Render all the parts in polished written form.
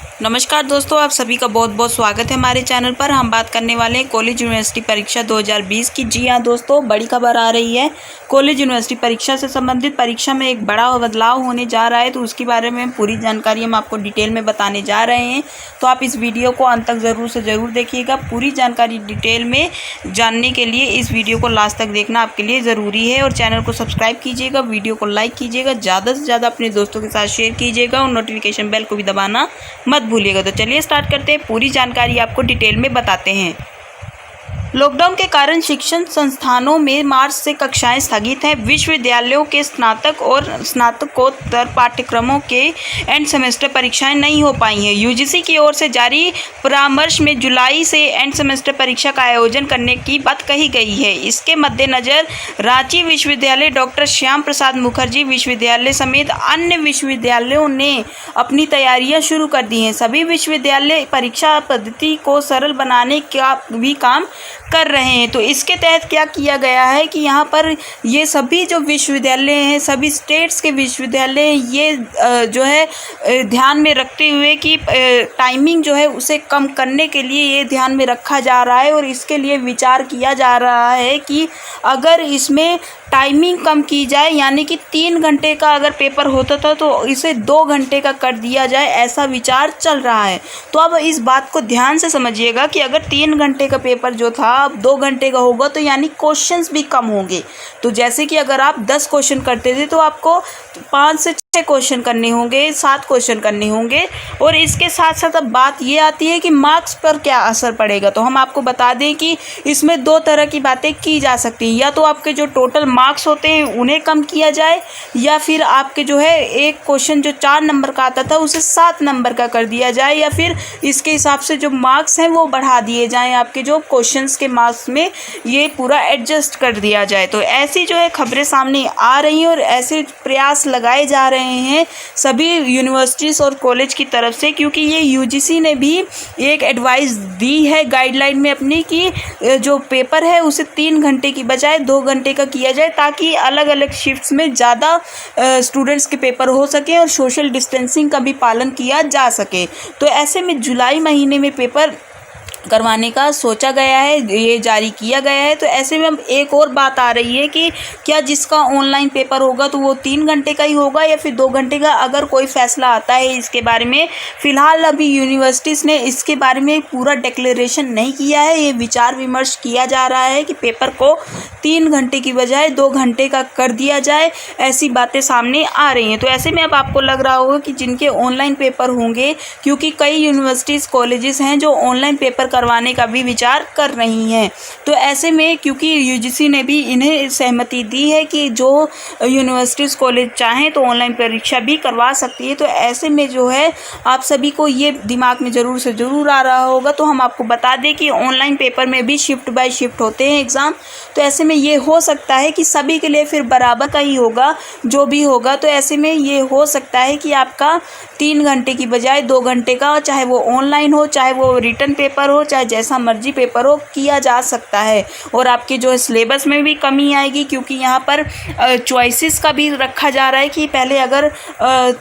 नमस्कार दोस्तों, आप सभी का बहुत बहुत स्वागत है हमारे चैनल पर। हम बात करने वाले हैं कॉलेज यूनिवर्सिटी परीक्षा 2020 की। जी हाँ दोस्तों, बड़ी खबर आ रही है। कॉलेज यूनिवर्सिटी परीक्षा से संबंधित परीक्षा में एक बड़ा बदलाव होने जा रहा है, तो उसके बारे में पूरी जानकारी हम आपको डिटेल में बताने जा रहे हैं। तो आप इस वीडियो को अंत तक ज़रूर से ज़रूर देखिएगा। पूरी जानकारी डिटेल में जानने के लिए इस वीडियो को लास्ट तक देखना आपके लिए ज़रूरी है। और चैनल को सब्सक्राइब कीजिएगा, वीडियो को लाइक कीजिएगा, ज़्यादा से ज़्यादा अपने दोस्तों के साथ शेयर कीजिएगा और नोटिफिकेशन बेल को भी दबाना मत भूलिएगा। तो चलिए स्टार्ट करते हैं, पूरी जानकारी आपको डिटेल में बताते हैं। लॉकडाउन के कारण शिक्षण संस्थानों में मार्च से कक्षाएं स्थगित हैं। विश्वविद्यालयों के स्नातक और स्नातकोत्तर पाठ्यक्रमों के एंड सेमेस्टर परीक्षाएं नहीं हो पाई हैं। यूजीसी की ओर से जारी परामर्श में जुलाई से एंड सेमेस्टर परीक्षा का आयोजन करने की बात कही गई है। इसके मद्देनज़र रांची विश्वविद्यालय, डॉक्टर श्याम प्रसाद मुखर्जी विश्वविद्यालय समेत अन्य विश्वविद्यालयों ने अपनी तैयारियां शुरू कर दी हैं। सभी विश्वविद्यालय परीक्षा पद्धति को सरल बनाने का भी काम कर रहे हैं। तो इसके तहत क्या किया गया है कि यहाँ पर ये सभी जो विश्वविद्यालय हैं, सभी स्टेट्स के विश्वविद्यालय, ये जो है ध्यान में रखते हुए कि टाइमिंग जो है उसे कम करने के लिए ये ध्यान में रखा जा रहा है। और इसके लिए विचार किया जा रहा है कि अगर इसमें टाइमिंग कम की जाए, यानी कि 3 घंटे का अगर पेपर होता था तो इसे 2 घंटे का कर दिया जाए, ऐसा विचार चल रहा है। तो अब इस बात को ध्यान से समझिएगा कि अगर 3 घंटे का पेपर जो था अब 2 घंटे का होगा, तो यानी क्वेश्चंस भी कम होंगे। तो जैसे कि अगर आप 10 क्वेश्चन करते थे तो आपको 5 से 6 क्वेश्चन करने होंगे, 7 क्वेश्चन करने होंगे। और इसके साथ साथ अब बात ये आती है कि मार्क्स पर क्या असर पड़ेगा। तो हम आपको बता दें कि इसमें 2 तरह की बातें की जा सकती हैं। या तो आपके जो टोटल मार्क्स होते हैं उन्हें कम किया जाए, या फिर आपके जो है एक क्वेश्चन जो 4 नंबर का आता था उसे 7 नंबर का कर दिया जाए, या फिर इसके हिसाब से जो मार्क्स हैं वो बढ़ा दिए जाएं। आपके जो क्वेश्चंस के मार्क्स में ये पूरा एडजस्ट कर दिया जाए। तो ऐसी जो है खबरें सामने आ रही हैं और ऐसे प्रयास लगाए जा रहे हैं सभी यूनिवर्सिटीज़ और कॉलेज की तरफ से, क्योंकि ये यूजीसी ने भी एक एडवाइस दी है गाइडलाइन में अपनी कि जो पेपर है उसे 3 घंटे की बजाय 2 घंटे का किया जाए, ताकि अलग अलग शिफ्ट्स में ज़्यादा स्टूडेंट्स के पेपर हो सके और सोशल डिस्टेंसिंग का भी पालन किया जा सके। तो ऐसे में जुलाई महीने में पेपर करवाने का सोचा गया है, ये जारी किया गया है। तो ऐसे में अब एक और बात आ रही है कि क्या जिसका ऑनलाइन पेपर होगा तो वो 3 घंटे का ही होगा या फिर 2 घंटे का। अगर कोई फैसला आता है इसके बारे में, फ़िलहाल अभी यूनिवर्सिटीज़ ने इसके बारे में पूरा डिक्लेरेशन नहीं किया है। ये विचार विमर्श किया जा रहा है कि पेपर को 3 घंटे की बजाय 2 घंटे का कर दिया जाए, ऐसी बातें सामने आ रही हैं। तो ऐसे में अब आपको लग रहा होगा कि जिनके ऑनलाइन पेपर होंगे, क्योंकि कई यूनिवर्सिटीज़ कॉलेजेस हैं जो ऑनलाइन पेपर करवाने का भी विचार कर रही हैं। तो ऐसे में क्योंकि यूजीसी ने भी इन्हें सहमति दी है कि जो यूनिवर्सिटीज़ कॉलेज चाहें तो ऑनलाइन परीक्षा भी करवा सकती है। तो ऐसे में जो है आप सभी को ये दिमाग में ज़रूर से ज़रूर आ रहा होगा। तो हम आपको बता दें कि ऑनलाइन पेपर में भी शिफ्ट बाय शिफ्ट होते हैं एग्ज़ाम। तो ऐसे में ये हो सकता है कि सभी के लिए फिर बराबर का ही होगा जो भी होगा। तो ऐसे में ये हो सकता है कि आपका 3 घंटे की बजाय 2 घंटे का, चाहे वो ऑनलाइन हो, चाहे वो रिटन पेपर हो, चाहे जैसा मर्जी पेपर हो, किया जा सकता है। और आपके जो सिलेबस में भी कमी आएगी, क्योंकि यहाँ पर चॉइसेस का भी रखा जा रहा है कि पहले अगर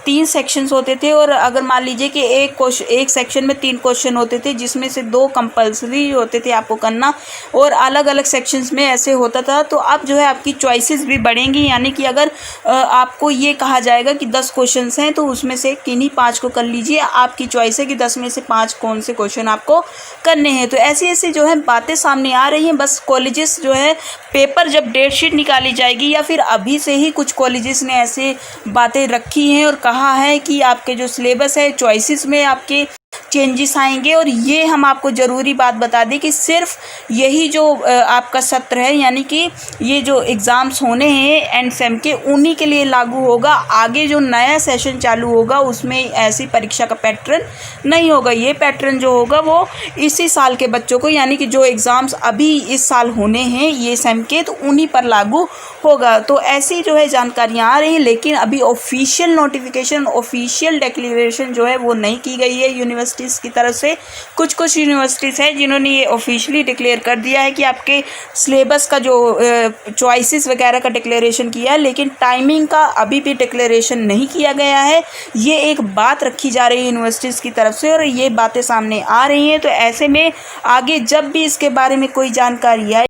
3 सेक्शंस होते थे और अगर मान लीजिए कि एक सेक्शन में 3 क्वेश्चन होते थे जिसमें से 2 कंपल्सरी होते थे आपको करना, और अलग अलग सेक्शंस में ऐसे होता था। तो अब जो है आपकी चॉइसेस भी बढ़ेंगी, यानी कि अगर आपको ये कहा जाएगा कि 10 क्वेश्चंस हैं तो उसमें से किन्हीं 5 को कर लीजिए, आपकी चॉइस है कि 10 में से 5 कौन से क्वेश्चन आपको करने हैं। तो ऐसी ऐसी जो है बातें सामने आ रही हैं। बस कॉलेजेस जो है पेपर जब डेट शीट निकाली जाएगी, या फिर अभी से ही कुछ कॉलेजेस ने ऐसे बातें रखी हैं और कहा है कि आपके जो सिलेबस है, चॉइसेस में आपके चेंजेस आएंगे। और ये हम आपको ज़रूरी बात बता दें कि सिर्फ यही जो आपका सत्र है, यानी कि ये जो एग्ज़ाम्स होने हैं एंड सेम के, उन्हीं के लिए लागू होगा। आगे जो नया सेशन चालू होगा उसमें ऐसी परीक्षा का पैटर्न नहीं होगा। ये पैटर्न जो होगा वो इसी साल के बच्चों को, यानी कि जो एग्ज़ाम्स अभी इस साल होने हैं ये सेम के, तो उन्हीं पर लागू होगा। तो ऐसी जो है जानकारियाँ आ रही हैं, लेकिन अभी ऑफिशियल नोटिफिकेशन, ऑफिशियल डिक्लेरेशन जो है वो नहीं की गई है यूनिवर्सिटी यूनिवर्सिटीज़ की तरफ से। कुछ कुछ यूनिवर्सिटीज़ हैं जिन्होंने ये ऑफिशियली डिक्लेयर कर दिया है कि आपके सिलेबस का जो चॉइसेस वगैरह का डिक्लेरेशन किया है, लेकिन टाइमिंग का अभी भी डिक्लेरेशन नहीं किया गया है। ये एक बात रखी जा रही है यूनिवर्सिटीज़ की तरफ से और ये बातें सामने आ रही हैं। तो ऐसे में आगे जब भी इसके बारे में कोई जानकारी आए